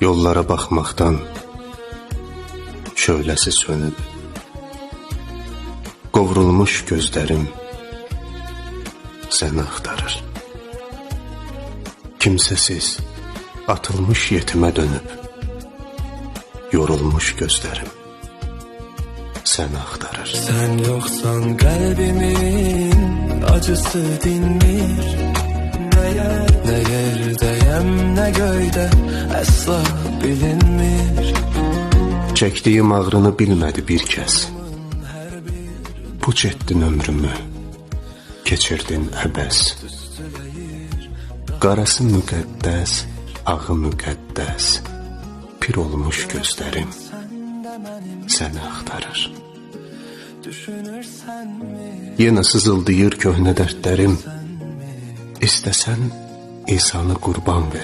Yollara baxmaqdan şöhləsi sönüb, qovrulmuş gözlərim səni axtarır. Kimsəsiz, atılmış yetimə dönüb, yorulmuş gözlərim səni axtarır. Sən yoxsan qəlbimin acısı dinmir. Nə yerdəyəm, nə göydə əsla bilinmir. Çəkdiyim ağrını bilmədi bir kəs. Puç etdin ömrümü, keçirdin əbəs. Qarası müqəddəs, ağı müqəddəs, pir olmuş gözlərim səni axtarır. Yenə sızıldayır köhnə dərdlərim. İstəsən İsanı qurban ver.